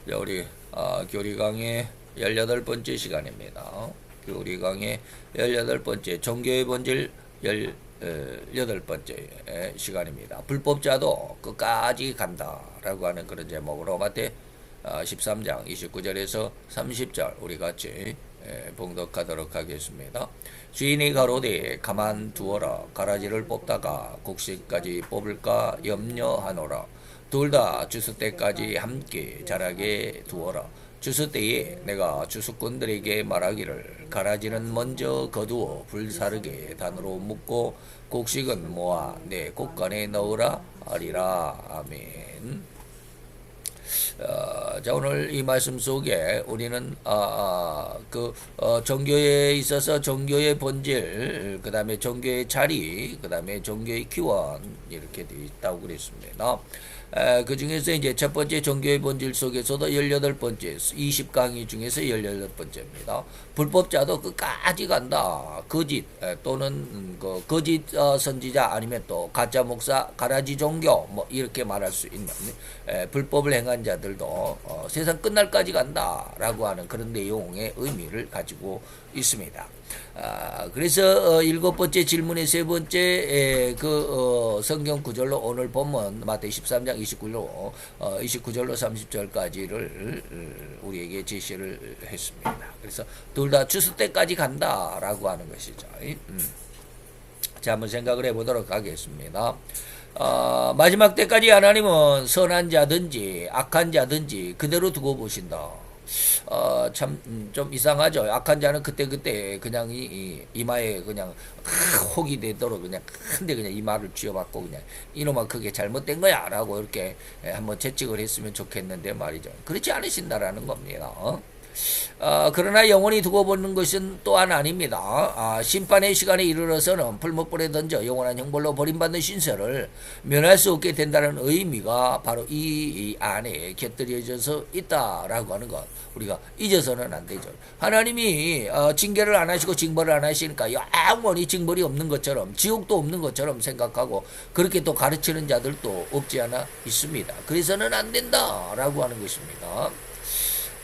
자, 우리 교리 강의 18번째 시간입니다. 교리 강의 18번째 종교의 본질 18번째 시간입니다. 불법자도 끝까지 간다라고 하는 그런 제목으로 마태 13장 29절에서 30절 우리 같이 봉독하도록 하겠습니다. 주인이 가로되 가만두어라. 가라지를 뽑다가 곡식까지 뽑을까 염려하노라. 둘 다 추수 때까지 함께 자라게 두어라. 추수 때에 내가 추수꾼들에게 말하기를 가라지는 먼저 거두어 불사르게 단으로 묶고 곡식은 모아 내 곡간에 넣으라 하리라. 아멘. 자, 오늘 이 말씀 속에 우리는 종교에 있어서 종교의 본질, 그 다음에 종교의 자리, 그 다음에 종교의 기원 이렇게 되어 있다고 그랬습니다. 그 중에서 이제 첫 번째 종교의 본질 속에서도 18번째, 20강의 중에서 18번째입니다. 불법자도 끝까지 간다. 거짓 또는 거짓 선지자 아니면 또 가짜 목사, 가라지 종교 뭐 이렇게 말할 수 있는 불법을 행한 자들도 세상 끝날까지 간다라고 하는 그런 내용의 의미를 가지고 있습니다. 그래서 7번째 질문의 세 번째 성경 구절로 오늘 본문 마태 13장 29절로 30절까지를 우리에게 제시를 했습니다. 그래서 둘 다 추수 때까지 간다라고 하는 것이죠. 자, 한번 생각을 해보도록 하겠습니다. 마지막 때까지 하나님은 선한 자든지 악한 자든지 그대로 두고 보신다. 참 좀 이상하죠. 악한 자는 그때 그냥 이마에 그냥 혹이 되도록 그냥 큰데 그냥 이마를 쥐어박고 그냥 이놈아 그게 잘못된 거야라고 이렇게 한번 채찍을 했으면 좋겠는데 말이죠. 그렇지 않으신다라는 겁니다. 그러나 영원히 두고 보는 것은 또한 아닙니다. 심판의 시간에 이르러서는 풀목불에 던져 영원한 형벌로 버림받는 신세를 면할 수 없게 된다는 의미가 바로 이 안에 곁들여져서 있다라고 하는 것 우리가 잊어서는 안 되죠. 하나님이 징계를 안 하시고 징벌을 안 하시니까 영원히 징벌이 없는 것처럼 지옥도 없는 것처럼 생각하고 그렇게 또 가르치는 자들도 없지 않아 있습니다. 그래서는 안 된다라고 하는 것입니다.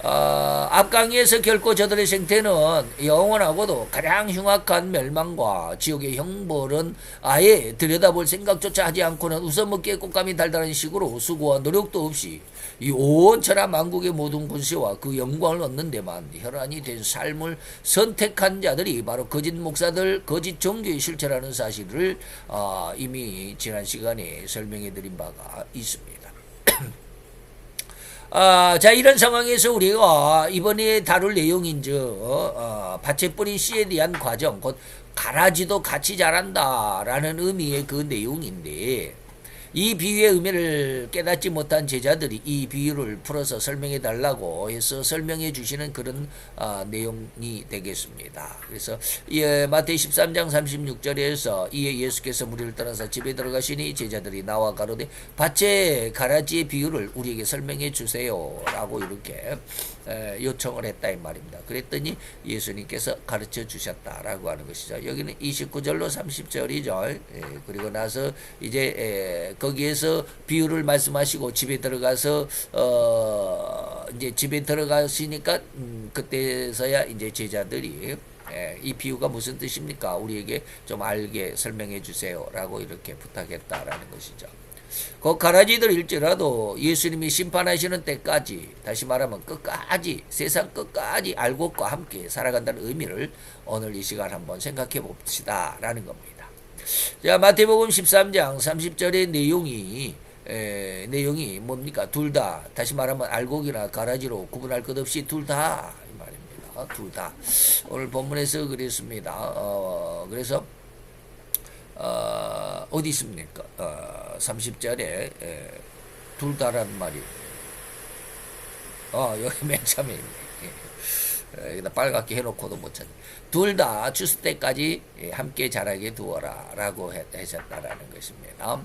앞강의에서 결코 저들의 생태는 영원하고도 가장 흉악한 멸망과 지옥의 형벌은 아예 들여다볼 생각조차 하지 않고는 웃어먹기에 꽃감이 달달한 식으로 수고와 노력도 없이 이 온 천하 만국의 모든 권세와 그 영광을 얻는 데만 혈안이 된 삶을 선택한 자들이 바로 거짓 목사들, 거짓 종교의 실체라는 사실을 이미 지난 시간에 설명해 드린 바가 있습니다. 자, 이런 상황에서 우리가 이번에 다룰 내용인즉 밭에 뿌린 씨에 대한 과정, 곧 가라지도 같이 자란다라는 의미의 그 내용인데 이 비유의 의미를 깨닫지 못한 제자들이 이 비유를 풀어서 설명해 달라고 해서 설명해 주시는 그런 내용이 되겠습니다. 그래서 마태 13장 36절에서 이에 예수께서 무리를 떠나서 집에 들어가시니 제자들이 나와 가로되 밭의 가라지의 비유를 우리에게 설명해 주세요 라고 이렇게 요청을 했다 이 말입니다. 그랬더니 예수님께서 가르쳐 주셨다라고 하는 것이죠. 여기는 29절로 30절이죠. 그리고 나서 이제 거기에서 비유를 말씀하시고 집에 들어가서 이제 집에 들어가시니까 그때서야 이제 제자들이 이 비유가 무슨 뜻입니까? 우리에게 좀 알게 설명해 주세요라고 이렇게 부탁했다라는 것이죠. 그 가라지들일지라도 예수님이 심판하시는 때까지 다시 말하면 끝까지 세상 끝까지 알곡과 함께 살아간다는 의미를 오늘 이 시간 한번 생각해 봅시다 라는 겁니다. 자, 마태복음 13장 30절의 내용이 뭡니까? 둘 다 다시 말하면 알곡이나 가라지로 구분할 것 없이 둘 다 이 말입니다. 둘 다 오늘 본문에서 그랬습니다. 그래서 어디 있습니까? 30절에 둘 다라는 말이 여기 맨 처음에 있네. 여기다 빨갛게 해놓고도 못 찾네. 둘 다 추수 때까지 함께 자라게 두어라 라고 하셨다라는 것입니다.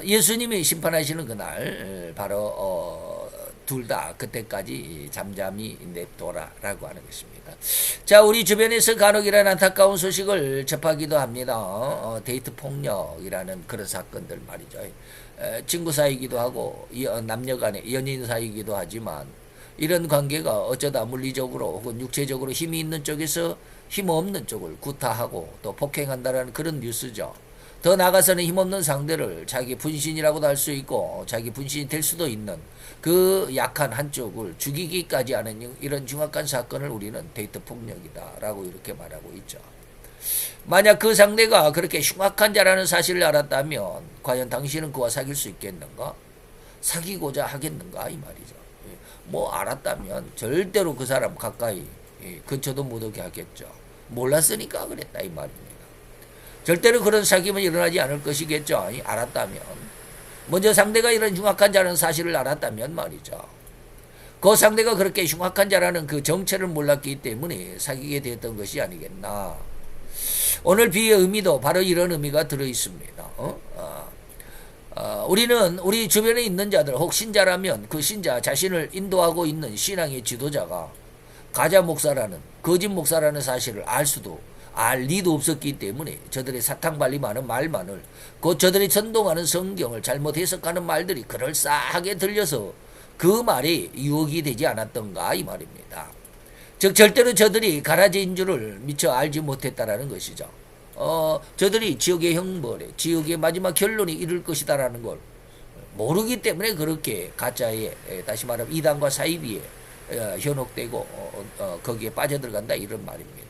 예수님이 심판하시는 그날 바로 둘 다 그때까지 잠잠히 냅둬라라고 하는 것입니다. 자, 우리 주변에서 간혹 이런 안타까운 소식을 접하기도 합니다. 데이트 폭력이라는 그런 사건들 말이죠. 친구 사이기도 하고 남녀간의 연인 사이기도 하지만 이런 관계가 어쩌다 물리적으로 혹은 육체적으로 힘이 있는 쪽에서 힘없는 쪽을 구타하고 또 폭행한다라는 그런 뉴스죠. 더 나아가서는 힘없는 상대를 자기 분신이라고도 할 수 있고 자기 분신이 될 수도 있는 그 약한 한쪽을 죽이기까지 하는 이런 흉악한 사건을 우리는 데이트 폭력이다라고 이렇게 말하고 있죠. 만약 그 상대가 그렇게 흉악한 자라는 사실을 알았다면 과연 당신은 그와 사귈 수 있겠는가? 사귀고자 하겠는가? 이 말이죠. 뭐 알았다면 절대로 그 사람 가까이 근처도 못 오게 하겠죠. 몰랐으니까 그랬다 이 말입니다. 절대로 그런 사귐은 일어나지 않을 것이겠죠. 알았다면. 먼저 상대가 이런 흉악한 자라는 사실을 알았다면 말이죠. 그 상대가 그렇게 흉악한 자라는 그 정체를 몰랐기 때문에 사귀게 되었던 것이 아니겠나. 오늘 비의 의미도 바로 이런 의미가 들어있습니다. 우리는 우리 주변에 있는 자들 혹 신자라면 그 신자 자신을 인도하고 있는 신앙의 지도자가 가짜 목사라는 거짓 목사라는 사실을 알 리도 없었기 때문에 저들의 사탕발리 많은 말만을 곧 저들이 전동하는 성경을 잘못 해석하는 말들이 그럴싸하게 들려서 그 말이 유혹이 되지 않았던가 이 말입니다. 즉 절대로 저들이 가라지인 줄을 미처 알지 못했다라는 것이죠. 저들이 지옥의 형벌에 지옥의 마지막 결론이 이를 것이다라는 걸 모르기 때문에 그렇게 가짜에 다시 말하면 이단과 사이비에 현혹되고 거기에 빠져들어간다 이런 말입니다.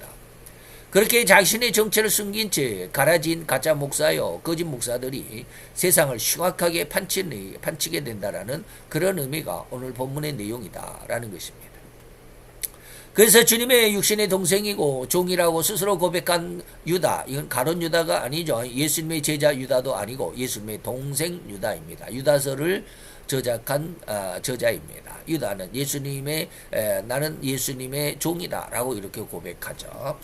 그렇게 자신의 정체를 숨긴 채 가라진 가짜 목사요 거짓 목사들이 세상을 흉악하게 판치게 된다라는 그런 의미가 오늘 본문의 내용이다라는 것입니다. 그래서 주님의 육신의 동생이고 종이라고 스스로 고백한 유다, 이건 가론 유다가 아니죠. 예수님의 제자 유다도 아니고 예수님의 동생 유다입니다. 유다서를 저작한 저자입니다. 유다는 나는 예수님의 종이다라고 이렇게 고백하죠.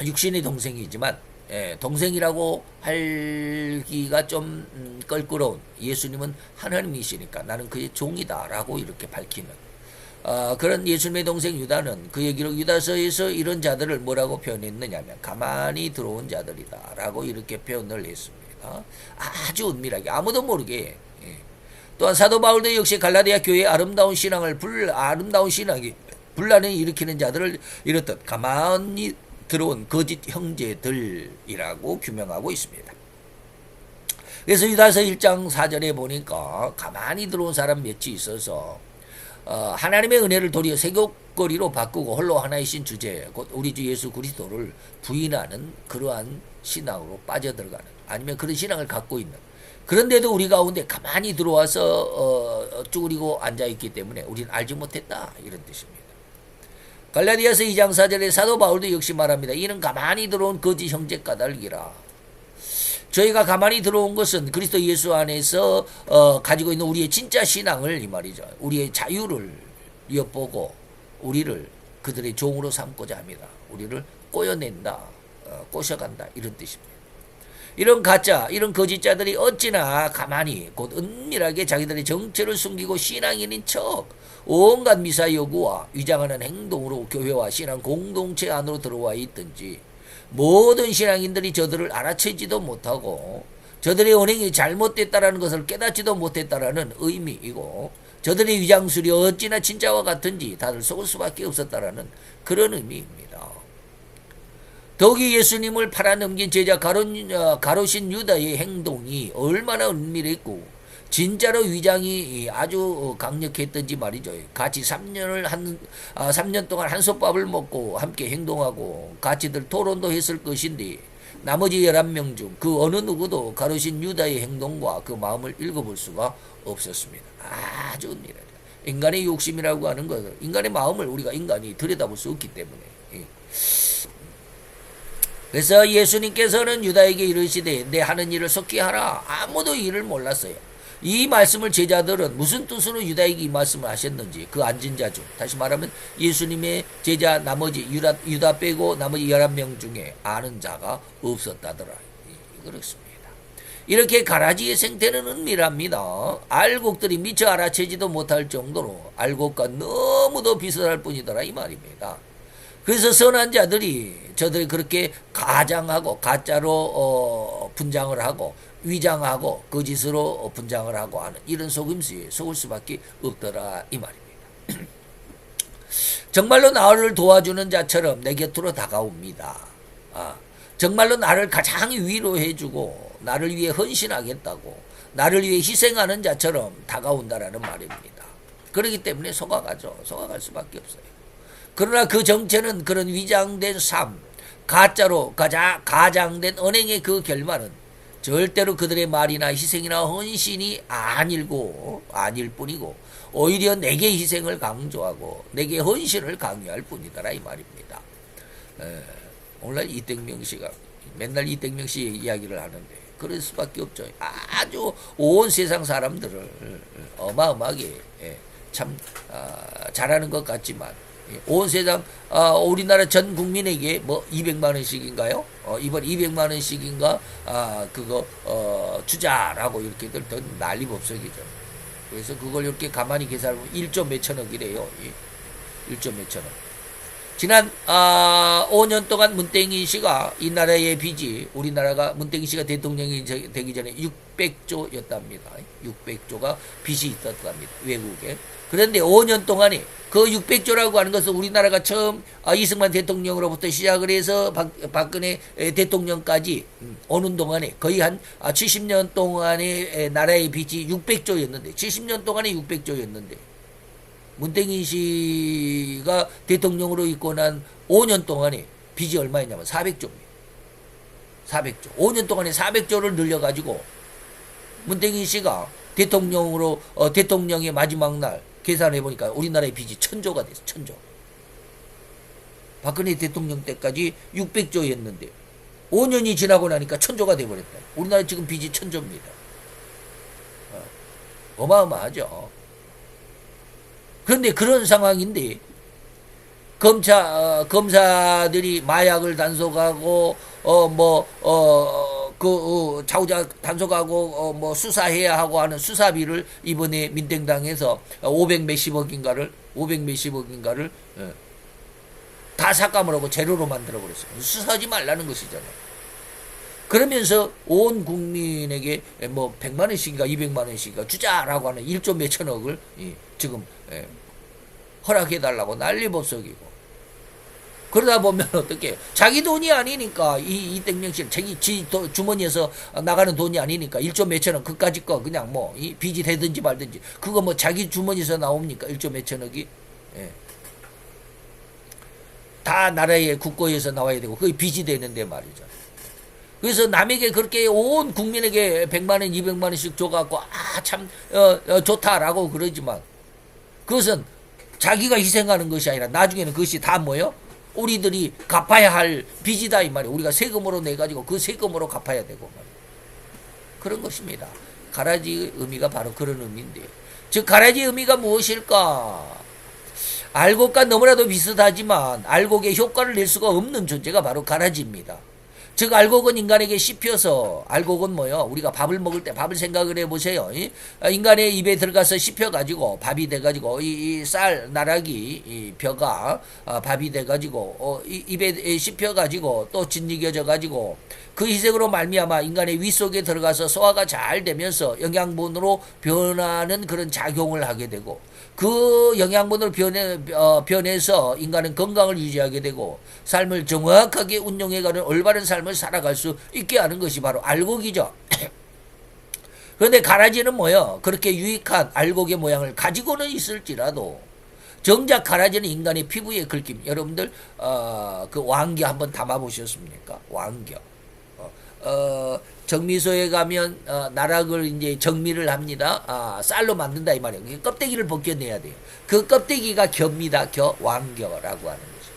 육신의 동생이지만 동생이라고 하기가 좀 껄끄러운 예수님은 하나님이시니까 나는 그의 종이다라고 이렇게 밝히는 그런 예수님의 동생 유다는 그 얘기로 유다서에서 이런 자들을 뭐라고 표현했느냐면 가만히 들어온 자들이다라고 이렇게 표현을 했습니다. 아주 은밀하게 아무도 모르게. 또한 사도 바울도 역시 갈라디아 교회의 아름다운 신앙이 분란을 일으키는 자들을 이렇듯 가만히 들어온 거짓 형제들이라고 규명하고 있습니다. 그래서 유다서 1장 4절에 보니까 가만히 들어온 사람 몇이 있어서 하나님의 은혜를 도리어 세곡거리로 바꾸고 홀로 하나이신 주제 곧 우리 주 예수 그리스도를 부인하는 그러한 신앙으로 빠져들어가는 아니면 그런 신앙을 갖고 있는 그런데도 우리 가운데 가만히 들어와서 쭈그리고 앉아있기 때문에 우리는 알지 못했다 이런 뜻입니다. 갈라디아서 2장 4절에 사도 바울도 역시 말합니다. 이는 가만히 들어온 거짓 형제 까닭이라. 저희가 가만히 들어온 것은 그리스도 예수 안에서 가지고 있는 우리의 진짜 신앙을 이 말이죠. 우리의 자유를 엿보고 우리를 그들의 종으로 삼고자 합니다. 우리를 꼬여낸다, 꼬셔간다 이런 뜻입니다. 이런 가짜, 이런 거짓자들이 어찌나 가만히 곧 은밀하게 자기들의 정체를 숨기고 신앙인인 척 온갖 미사 여구와 위장하는 행동으로 교회와 신앙 공동체 안으로 들어와 있든지 모든 신앙인들이 저들을 알아채지도 못하고 저들의 언행이 잘못됐다라는 것을 깨닫지도 못했다라는 의미이고 저들의 위장술이 어찌나 진짜와 같은지 다들 속을 수밖에 없었다라는 그런 의미입니다. 더욱이 예수님을 팔아넘긴 제자 가롯인 유다의 행동이 얼마나 은밀했고 진짜로 위장이 아주 강력했던지 말이죠. 같이 3년 동안 한솥밥을 먹고 함께 행동하고 같이들 토론도 했을 것인데 나머지 11명 중 그 어느 누구도 가롯인 유다의 행동과 그 마음을 읽어볼 수가 없었습니다. 아주 은밀하죠. 인간의 욕심이라고 하는 것은 인간의 마음을 우리가 인간이 들여다볼 수 없기 때문에 그래서 예수님께서는 유다에게 이르시되 내 하는 일을 속히 하라. 아무도 일을 몰랐어요. 이 말씀을 제자들은 무슨 뜻으로 유다에게 이 말씀을 하셨는지 그 앉은 자 중 다시 말하면 예수님의 제자 나머지 유다 빼고 나머지 11명 중에 아는 자가 없었다더라. 그렇습니다. 이렇게 가라지의 생태는 은밀합니다. 알곡들이 미처 알아채지도 못할 정도로 알곡과 너무도 비슷할 뿐이더라 이 말입니다. 그래서 선한 자들이 저들이 그렇게 가장하고 가짜로 분장을 하고 위장하고 거짓으로 분장을 하고 하는 이런 속임수에 속을 수밖에 없더라 이 말입니다. 정말로 나를 도와주는 자처럼 내 곁으로 다가옵니다. 정말로 나를 가장 위로해주고 나를 위해 헌신하겠다고 나를 위해 희생하는 자처럼 다가온다라는 말입니다. 그렇기 때문에 속아가죠. 속아갈 수밖에 없어요. 그러나 그 정체는 그런 위장된 삶, 가짜로 가장된 언행의 그 결말은 절대로 그들의 말이나 희생이나 헌신이 아닐 뿐이고 오히려 내게 희생을 강조하고 내게 헌신을 강요할 뿐이더라 이 말입니다. 오늘 이땡명 씨가 맨날 이땡명 씨 이야기를 하는데 그럴 수밖에 없죠. 아주 온 세상 사람들을 어마어마하게 참 잘하는 것 같지만 온 세상 우리나라 전 국민에게 뭐 200만 원씩인가요? 이번 200만 원씩인가 그거 주자라고 이렇게들 난리법석이죠. 그래서 그걸 이렇게 가만히 계산하면 1조 몇천억이래요. 1조 몇천억. 지난 5년 동안 문땡이 씨가 이 나라의 빚이 우리나라가 문땡이 씨가 대통령이 되기 전에 600조였답니다. 600조가 빚이 있었답니다. 외국에. 그런데 5년 동안에 그 600조라고 하는 것은 우리나라가 처음 이승만 대통령으로부터 시작을 해서 박근혜 대통령까지 오는 동안에 거의 한 70년 동안의 나라의 빚이 600조였는데 70년 동안에 600조였는데 문땡이 씨가 대통령으로 있고 난 5년 동안에 빚이 얼마였냐면 400조입니다. 400조. 5년 동안에 400조를 늘려가지고 문땡이 씨가 대통령의 마지막 날 계산해보니까 우리나라의 빚이 1000조가 됐어. 1000조. 박근혜 대통령 때까지 600조였는데 5년이 지나고 나니까 1000조가 돼버렸다. 우리나라 지금 빚이 1000조입니다. 어마어마하죠. 그런데 그런 상황인데 검사들이 마약을 단속하고 좌우자 단속하고 뭐 수사해야 하고 하는 수사비를 이번에 민땡당에서 500 몇십억인가를 다 삭감을 하고 제로로 만들어 버렸어요. 수사하지 말라는 것이잖아요. 그러면서 온 국민에게 뭐 100만 원씩인가 200만 원씩인가 주자라고 하는 1조 몇천억을 지금 허락해달라고 난리법석이고 그러다 보면 어떻게 자기 돈이 아니니까 이땡명 씨는 자기 주머니에서 나가는 돈이 아니니까 1조 몇천억 그까짓 거 그냥 뭐 이 빚이 되든지 말든지 그거 뭐 자기 주머니에서 나옵니까 1조 몇천억이 다 나라의 국고에서 나와야 되고 그게 빚이 되는데 말이죠. 그래서 남에게 그렇게 온 국민에게 100만 원 200만 원씩 줘갖고 참 좋다라고 그러지만 그것은 자기가 희생하는 것이 아니라 나중에는 그것이 다 뭐예요? 우리들이 갚아야 할 빚이다 이 말이에요. 우리가 세금으로 내가지고 그 세금으로 갚아야 되고 말이에요. 그런 것입니다. 가라지의 의미가 바로 그런 의미인데요. 즉 가라지의 의미가 무엇일까? 알곡과 너무나도 비슷하지만 알곡의 효과를 낼 수가 없는 존재가 바로 가라지입니다. 즉 알곡은 인간에게 씹혀서 알곡은 뭐요? 우리가 밥을 먹을 때 밥을 생각을 해보세요. 인간의 입에 들어가서 씹혀가지고 밥이 돼가지고 이 쌀 나락이 이 벼가 밥이 돼가지고 입에 씹혀가지고 또 짓이겨져가지고 그 희생으로 말미암아 인간의 위 속에 들어가서 소화가 잘 되면서 영양분으로 변하는 그런 작용을 하게 되고 그 영양분을 변해서 인간은 건강을 유지하게 되고 삶을 정확하게 운용해가는 올바른 삶을 살아갈 수 있게 하는 것이 바로 알곡이죠. 그런데 가라지는 뭐요? 그렇게 유익한 알곡의 모양을 가지고는 있을지라도 정작 가라지는 인간의 피부에 긁힘. 여러분들 그 왕겨 한번 담아보셨습니까? 왕겨. 정미소에 가면 나락을 이제 정미를 합니다. 쌀로 만든다 이 말이에요. 껍데기를 벗겨내야 돼요. 그 껍데기가 겹니다. 왕겨라고 하는 것이고.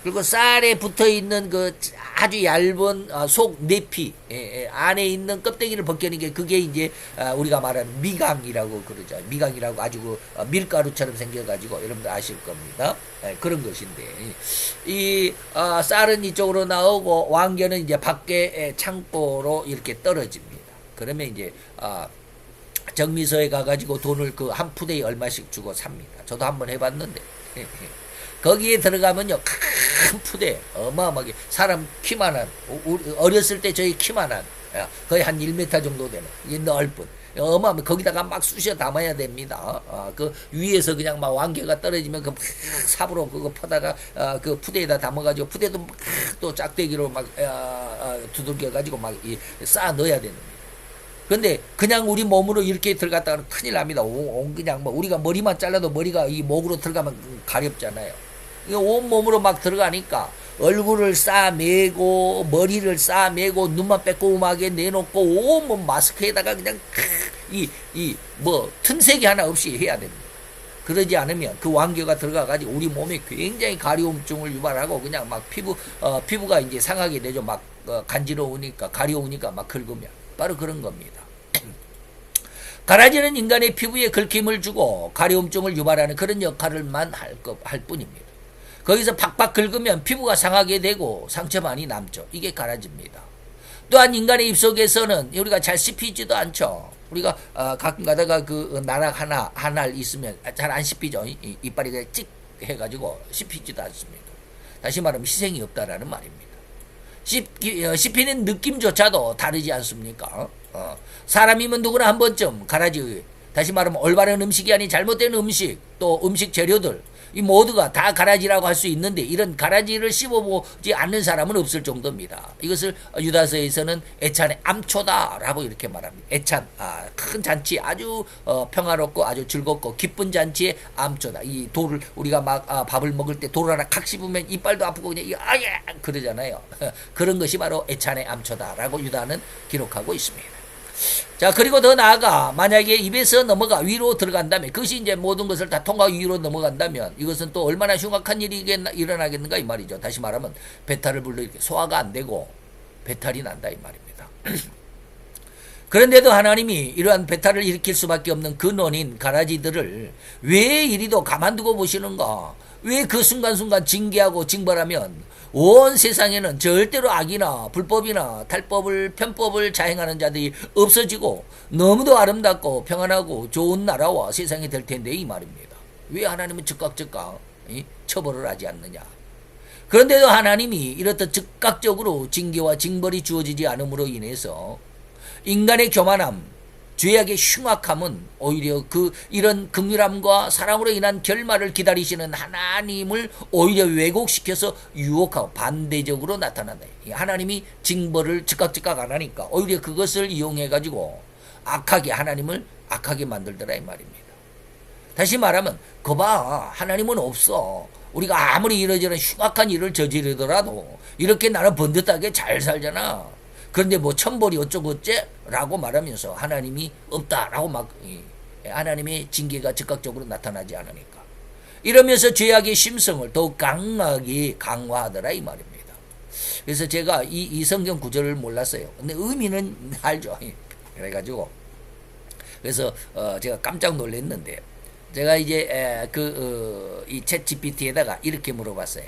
그리고 쌀에 붙어 있는 그 아주 얇은 속 내피 안에 있는 껍데기를 벗겨내는 게 그게 이제 우리가 말하는 미강이라고 그러죠. 미강이라고 아주 그 밀가루처럼 생겨가지고 여러분들 아실 겁니다. 그런 것인데 이 쌀은 이쪽으로 나오고 왕겨는 이제 밖에 창고로 이렇게 떨어집니다. 그러면 이제 정미소에 가가지고 돈을 그 한 푸대에 얼마씩 주고 삽니다. 저도 한번 해봤는데 거기에 들어가면요 큰 푸대 어마어마하게 사람 키만한 어렸을 때 저희 키만한 거의 한 1m 정도 되는 이 넓은 어마어마 거기다가 막 쑤셔 담아야 됩니다. 그 위에서 그냥 막 왕개가 떨어지면 그 삽으로 그거 퍼다가 그 푸대에다 담아가지고 푸대도 막 또 짝대기로 막 두들겨 가지고 막 쌓아 넣어야 되는 거예요. 근데 그냥 우리 몸으로 이렇게 들어갔다가는 큰일 납니다. 그냥 뭐 우리가 머리만 잘라도 머리가 이 목으로 들어가면 가렵잖아요. 온 몸으로 막 들어가니까 얼굴을 싸매고 머리를 싸매고 눈만 빼꼼하게 내놓고 온몸 마스크에다가 그냥 뭐 틈새기 하나 없이 해야 됩니다. 그러지 않으면 그 완교가 들어가가지고 우리 몸에 굉장히 가려움증을 유발하고 그냥 막 피부가 이제 상하게 되죠. 막 간지러우니까 가려우니까 막 긁으면 바로 그런 겁니다. 가라지는 인간의 피부에 긁힘을 주고 가려움증을 유발하는 그런 역할을만 할 뿐입니다. 거기서 팍팍 긁으면 피부가 상하게 되고 상처 많이 남죠. 이게 가라지입니다. 또한 인간의 입속에서는 우리가 잘 씹히지도 않죠. 우리가 가끔 가다가 그 나락 하나 있으면 잘 안 씹히죠. 이빨이 그냥 찍 해가지고 씹히지도 않습니다. 다시 말하면 희생이 없다라는 말입니다. 씹히는 느낌조차도 다르지 않습니까? 사람이면 누구나 한 번쯤 가라지, 다시 말하면 올바른 음식이 아닌 잘못된 음식, 또 음식 재료들, 이 모두가 다 가라지라고 할 수 있는데 이런 가라지를 씹어보지 않는 사람은 없을 정도입니다. 이것을 유다서에서는 애찬의 암초다라고 이렇게 말합니다. 애찬, 큰 잔치, 아주 평화롭고 아주 즐겁고 기쁜 잔치의 암초다. 이 돌을 우리가 막 밥을 먹을 때 돌 하나 칵 씹으면 이빨도 아프고 그냥 아야 그러잖아요. 그런 것이 바로 애찬의 암초다라고 유다는 기록하고 있습니다. 자, 그리고 더 나아가 만약에 입에서 넘어가 위로 들어간다면, 그것이 이제 모든 것을 다 통과 위로 넘어간다면 이것은 또 얼마나 흉악한 일이 일어나겠는가 이 말이죠. 다시 말하면 배탈을 불러일으켜 소화가 안 되고 배탈이 난다 이 말입니다. 그런데도 하나님이 이러한 배탈을 일으킬 수밖에 없는 근원인 가라지들을 왜 이리도 가만두고 보시는가? 왜 그 순간순간 징계하고 징벌하면 온 세상에는 절대로 악이나 불법이나 탈법을 편법을 자행하는 자들이 없어지고 너무도 아름답고 평안하고 좋은 나라와 세상이 될 텐데 이 말입니다. 왜 하나님은 즉각 처벌을 하지 않느냐? 그런데도 하나님이 이렇듯 즉각적으로 징계와 징벌이 주어지지 않음으로 인해서 인간의 교만함, 죄악의 흉악함은 오히려 이런 긍휼함과 사랑으로 인한 결말을 기다리시는 하나님을 오히려 왜곡시켜서 유혹하고 반대적으로 나타난다. 하나님이 징벌을 즉각 안 하니까 오히려 그것을 이용해 가지고 하나님을 악하게 만들더라 이 말입니다. 다시 말하면 거봐 하나님은 없어. 우리가 아무리 이러저런 흉악한 일을 저지르더라도 이렇게 나는 번듯하게 잘 살잖아. 그런데 뭐 천벌이 어쩌고 어째? 라고 말하면서 하나님이 없다라고 막 하나님의 징계가 즉각적으로 나타나지 않으니까 이러면서 죄악의 심성을 더욱 강하게 강화하더라 이 말입니다. 그래서 제가 이 성경 구절을 몰랐어요. 근데 의미는 알죠. 그래가지고 그래서 제가 깜짝 놀랐는데 제가 이제 이 챗 GPT에다가 이렇게 물어봤어요.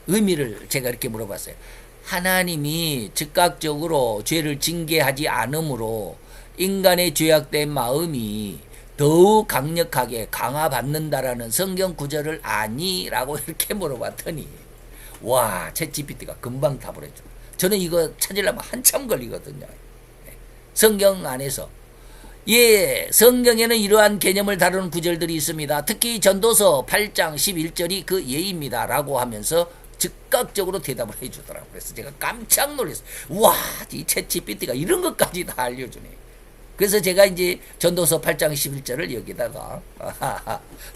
의미를 제가 이렇게 물어봤어요. 하나님이 즉각적으로 죄를 징계하지 않으므로 인간의 죄악된 마음이 더욱 강력하게 강화받는다라는 성경 구절을 아니? 라고 이렇게 물어봤더니 와, 챗GPT가 금방 답을 해줘. 저는 이거 찾으려면 한참 걸리거든요. 성경 안에서 성경에는 이러한 개념을 다루는 구절들이 있습니다. 특히 전도서 8장 11절이 그 예입니다 라고 하면서 즉각적으로 대답을 해주더라고요. 그래서 제가 깜짝 놀랐어요. 와, 이 챗GPT가 이런 것까지 다 알려주네. 그래서 제가 이제 전도서 8장 11절을 여기다가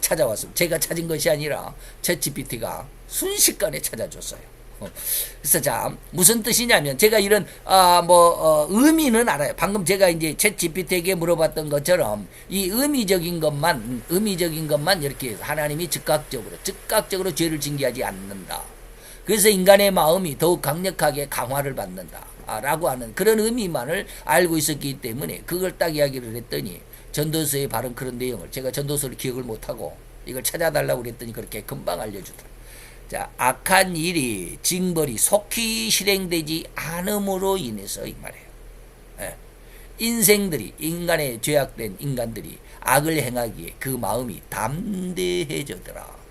찾아왔습니다. 제가 찾은 것이 아니라 챗GPT가 순식간에 찾아줬어요. 그래서 자, 무슨 뜻이냐면 제가 이런 의미는 알아요. 방금 제가 이제 챗GPT에게 물어봤던 것처럼 이 의미적인 것만 이렇게 하나님이 즉각적으로 죄를 징계하지 않는다. 그래서 인간의 마음이 더욱 강력하게 강화를 받는다 라고 하는 그런 의미만을 알고 있었기 때문에 그걸 딱 이야기를 했더니 전도서에 바른 그런 내용을 제가 전도서를 기억을 못하고 이걸 찾아달라고 그랬더니 그렇게 금방 알려주더라. 자, 악한 일이 징벌이 속히 실행되지 않음으로 인해서 이 말이에요. 예. 인생들이 인간의 죄악된 인간들이 악을 행하기에 그 마음이 담대해져더라.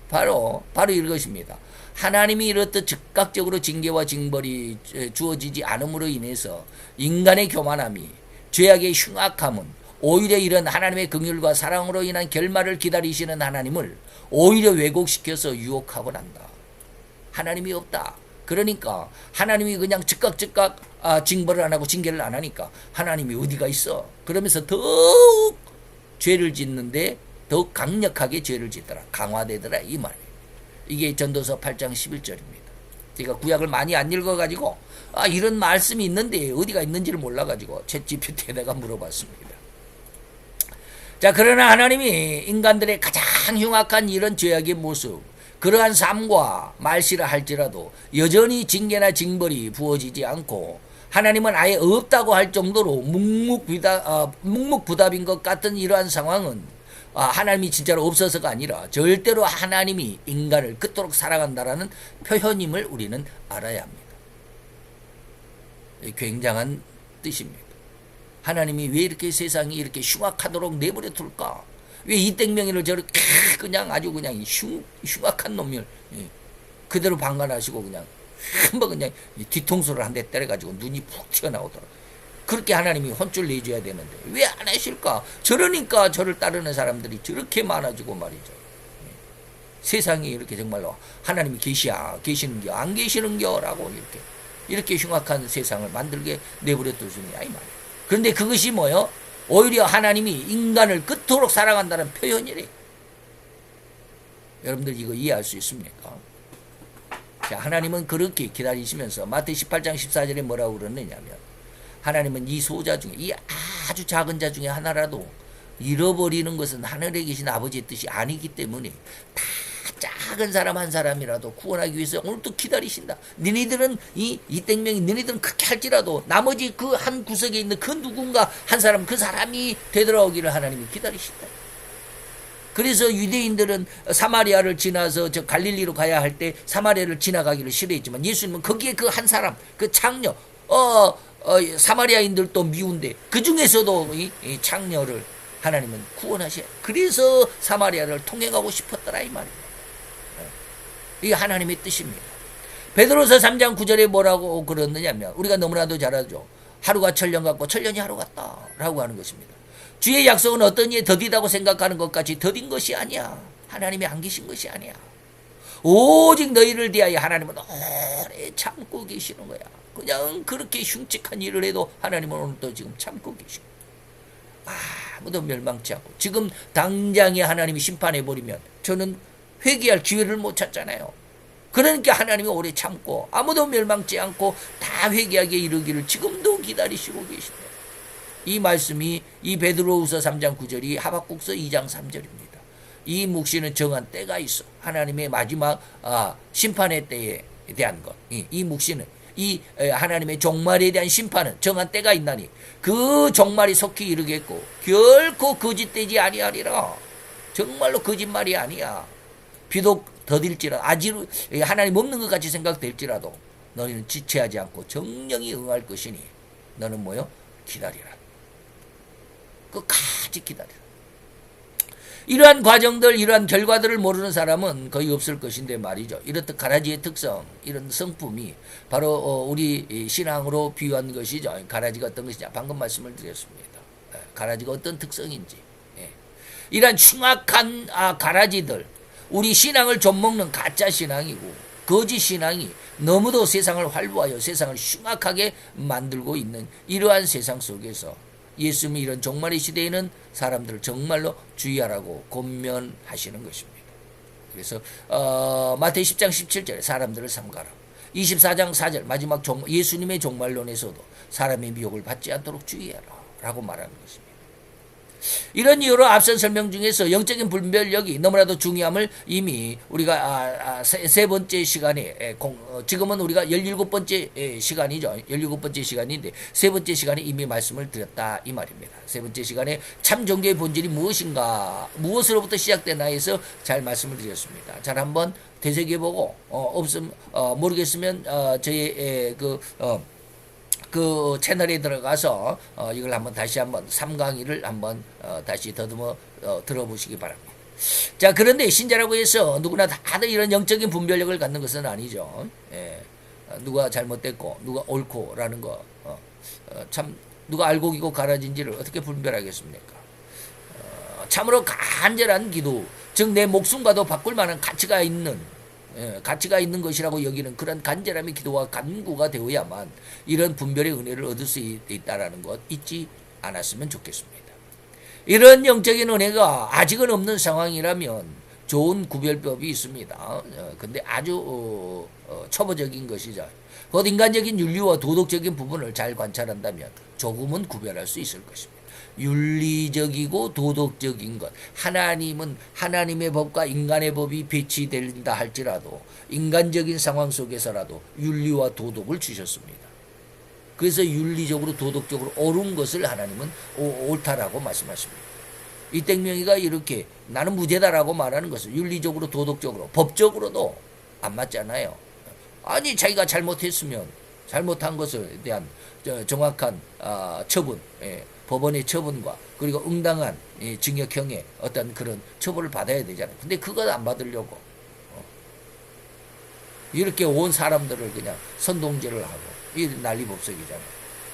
바로 이것입니다. 하나님이 이렇듯 즉각적으로 징계와 징벌이 주어지지 않음으로 인해서 인간의 교만함이 죄악의 흉악함은 오히려 이런 하나님의 긍휼과 사랑으로 인한 결말을 기다리시는 하나님을 오히려 왜곡시켜서 유혹하고 난다. 하나님이 없다. 그러니까 하나님이 그냥 즉각 징벌을 안 하고 징계를 안 하니까 하나님이 어디가 있어? 그러면서 더욱 죄를 짓는데 더욱 강력하게 죄를 짓더라. 강화되더라 이 말이에요. 이게 전도서 8장 11절입니다. 제가 구약을 많이 안 읽어가지고 이런 말씀이 있는데 어디가 있는지를 몰라가지고 챗GPT에 내가 물어봤습니다. 자, 그러나 하나님이 인간들의 가장 흉악한 이런 죄악의 모습, 그러한 삶과 말시라 할지라도 여전히 징계나 징벌이 부어지지 않고 하나님은 아예 없다고 할 정도로 묵묵부답인 것 같은 이러한 상황은 하나님이 진짜로 없어서가 아니라 절대로 하나님이 인간을 그토록 사랑한다라는 표현임을 우리는 알아야 합니다. 굉장한 뜻입니다. 하나님이 왜 이렇게 세상이 이렇게 흉악하도록 내버려 둘까? 왜 이땡명이를 저렇게 그냥 아주 그냥 흉악한 놈을 그대로 방관하시고 그냥 한번 그냥 뒤통수를 한 대 때려가지고 눈이 푹 튀어나오더라. 그렇게 하나님이 혼쭐 내줘야 되는데 왜 안 하실까? 저러니까 저를 따르는 사람들이 저렇게 많아지고 말이죠. 세상이 이렇게 정말로 하나님이 계시는겨 안 계시는겨 라고 이렇게 흉악한 세상을 만들게 내버려 두시느냐 이 말이에요. 그런데 그것이 뭐요? 오히려 하나님이 인간을 그토록 사랑한다는 표현이래. 여러분들 이거 이해할 수 있습니까? 자, 하나님은 그렇게 기다리시면서 마태 18장 14절에 뭐라고 그러느냐면 하나님은 이 소자 중에 이 아주 작은 자 중에 하나라도 잃어버리는 것은 하늘에 계신 아버지의 뜻이 아니기 때문에 다 작은 사람 한 사람이라도 구원하기 위해서 오늘도 기다리신다. 너희들은 이 땡명이 너희들은 그렇게 할지라도 나머지 그 한 구석에 있는 그 누군가 한 사람 그 사람이 되돌아오기를 하나님이 기다리신다. 그래서 유대인들은 사마리아를 지나서 저 갈릴리로 가야 할 때 사마리아를 지나가기를 싫어했지만 예수님은 거기에 그 한 사람 그 창녀 사마리아인들도 미운데 그 중에서도 이 창녀를 하나님은 구원하셔. 그래서 사마리아를 통행하고 싶었더라 이 말이에요. 이게 하나님의 뜻입니다. 베드로서 3장 9절에 뭐라고 그러느냐면 우리가 너무나도 잘 알죠. 하루가 천년 같고 천년이 하루 같다 라고 하는 것입니다. 주의 약속은 어떤 이에 더디다고 생각하는 것 같이 더딘 것이 아니야. 하나님이 안 계신 것이 아니야. 오직 너희를 대하여 하나님은 오래 참고 계시는 거야. 그냥 그렇게 흉측한 일을 해도 하나님은 오늘도 지금 참고 계시고 아무도 멸망치 않고 지금 당장에 하나님이 심판해버리면 저는 회개할 기회를 못 찾잖아요. 그러니까 하나님이 오래 참고 아무도 멸망치 않고 다 회개하게 이르기를 지금도 기다리시고 계신다. 이 말씀이 이 베드로후서 3장 9절이 하박국서 2장 3절입니다. 이 묵시는 정한 때가 있어. 하나님의 마지막 심판의 때에 대한 것. 이 묵시는 이 하나님의 종말에 대한 심판은 정한 때가 있나니 그 종말이 속히 이르겠고 결코 거짓되지 아니하리라. 정말로 거짓말이 아니야. 비록 더딜지라도 아직 하나님 없는 것 같이 생각될지라도 너희는 지체하지 않고 정령이 응할 것이니 너는 뭐요? 기다리라. 끝까지 기다리라. 이러한 과정들, 이러한 결과들을 모르는 사람은 거의 없을 것인데 말이죠. 이렇듯 가라지의 특성, 이런 성품이 바로 우리 신앙으로 비유한 것이죠. 가라지가 어떤 것이냐. 방금 말씀을 드렸습니다. 가라지가 어떤 특성인지. 이러한 흉악한 가라지들, 우리 신앙을 좀먹는 가짜 신앙이고 거짓 신앙이 너무도 세상을 활보하여 세상을 흉악하게 만들고 있는 이러한 세상 속에서 예수님이 이런 종말의 시대에는 사람들을 정말로 주의하라고 권면하시는 것입니다. 그래서 마태 10장 17절에 사람들을 삼가라. 24장 4절 마지막 예수님의 종말론에서도 사람의 미혹을 받지 않도록 주의하라 라고 말하는 것입니다. 이런 이유로 앞선 설명 중에서 영적인 분별력이 너무나도 중요함을 이미 우리가 세 번째 시간에 지금은 우리가 17번째 시간이죠. 17번째 시간인데 세 번째 시간에 이미 말씀을 드렸다 이 말입니다. 세 번째 시간에 참 종교의 본질이 무엇인가 무엇으로부터 시작되나 해서 잘 말씀을 드렸습니다. 잘 한번 되새겨보고 모르겠으면 저의 그 채널에 들어가서 이걸 한번 다시 한번 3강의를 한번 다시 더듬어 들어보시기 바랍니다. 자, 그런데 신자라고 해서 누구나 다들 이런 영적인 분별력을 갖는 것은 아니죠. 예. 누가 잘못됐고 누가 옳고라는 거 참 누가 알곡이고 가라진지를 어떻게 분별하겠습니까? 참으로 간절한 기도, 즉 내 목숨과도 바꿀 만한 가치가 있는 가치가 있는 것이라고 여기는 그런 간절함의 기도와 간구가 되어야만 이런 분별의 은혜를 얻을 수 있다라는 것 잊지 않았으면 좋겠습니다. 이런 영적인 은혜가 아직은 없는 상황이라면 좋은 구별법이 있습니다. 근데 아주 초보적인 것이죠. 곧 인간적인 윤리와 도덕적인 부분을 잘 관찰한다면 조금은 구별할 수 있을 것입니다. 윤리적이고 도덕적인 것. 하나님은 하나님의 법과 인간의 법이 배치된다 할지라도 인간적인 상황 속에서라도 윤리와 도덕을 주셨습니다. 그래서 윤리적으로 도덕적으로 옳은 것을 하나님은 옳다라고 말씀하십니다. 이땡명이가 이렇게 나는 무죄다라고 말하는 것은 윤리적으로 도덕적으로 법적으로도 안 맞잖아요. 아니 자기가 잘못했으면 잘못한 것에 대한 정확한 처분, 법원의 처분과 그리고 응당한 징역형의 어떤 그런 처벌을 받아야 되잖아요. 근데 그걸 안 받으려고 이렇게 온 사람들을 그냥 선동질을 하고 이 난리법석이잖아요.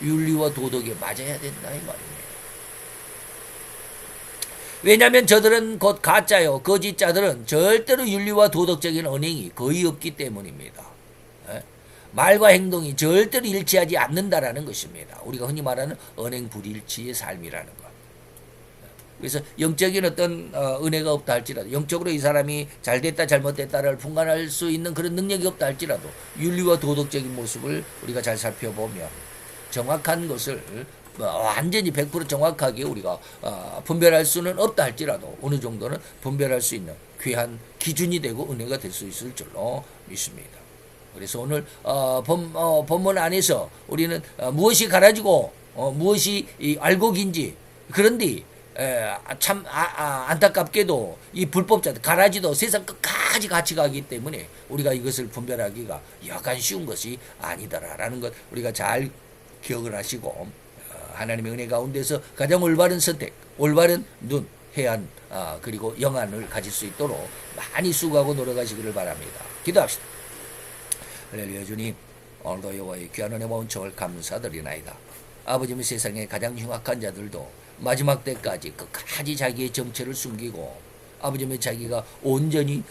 윤리와 도덕에 맞아야 된다 이 말입니다. 왜냐하면 저들은 곧 가짜요. 거짓자들은 절대로 윤리와 도덕적인 언행이 거의 없기 때문입니다. 말과 행동이 절대로 일치하지 않는다라는 것입니다. 우리가 흔히 말하는 언행 불일치의 삶이라는 것. 그래서 영적인 어떤 은혜가 없다 할지라도 영적으로 이 사람이 잘됐다 잘못됐다를 분간할 수 있는 그런 능력이 없다 할지라도 윤리와 도덕적인 모습을 우리가 잘 살펴보면 정확한 것을 완전히 100% 정확하게 우리가 분별할 수는 없다 할지라도 어느 정도는 분별할 수 있는 귀한 기준이 되고 은혜가 될 수 있을 줄로 믿습니다. 그래서 오늘 본문 안에서 우리는 무엇이 가라지고 무엇이 알곡인지 그런데 참 안타깝게도 이 불법자들 가라지도 세상 끝까지 같이 가기 때문에 우리가 이것을 분별하기가 약간 쉬운 것이 아니다라는 것 우리가 잘 기억을 하시고 하나님의 은혜 가운데서 가장 올바른 선택, 올바른 눈, 해안 그리고 영안을 가질 수 있도록 많이 수고하고 노력하시기를 바랍니다. 기도합시다. 할렐루야. 주님, 오늘도 여호와의 귀한 은혜 모은 척을 감사드리나이다. 아버지는 세상의 가장 흉악한 자들도 마지막 때까지 끝까지 자기의 정체를 숨기고 아버지는 자기가 온전히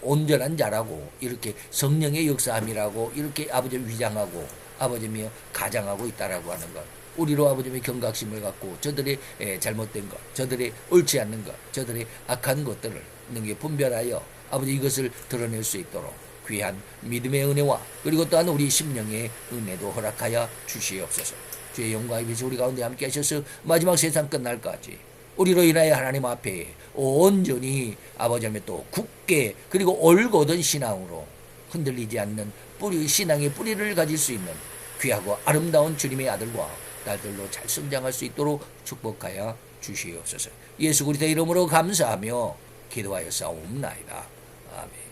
온전한 자라고 이렇게 성령의 역사함이라고 이렇게 아버지 위장하고 아버지며 가장하고 있다라고 하는 것. 우리로 아버지의 경각심을 갖고 저들의 잘못된 것, 저들의 옳지 않는 것, 저들의 악한 것들을 능히 분별하여 아버지 이것을 드러낼 수 있도록 귀한 믿음의 은혜와 그리고 또한 우리 심령의 은혜도 허락하여 주시옵소서. 주의 영광의 빛이 우리 가운데 함께 하셔서 마지막 세상 끝날까지 우리로 인하여 하나님 앞에 온전히 아버지의 또 굳게 그리고 올곧은 신앙으로 흔들리지 않는 신앙의 뿌리를 가질 수 있는 귀하고 아름다운 주님의 아들과 딸들로 잘 성장할 수 있도록 축복하여 주시옵소서. 예수 그리스도의 이름으로 감사하며 기도하여 싸움나이다. 아멘.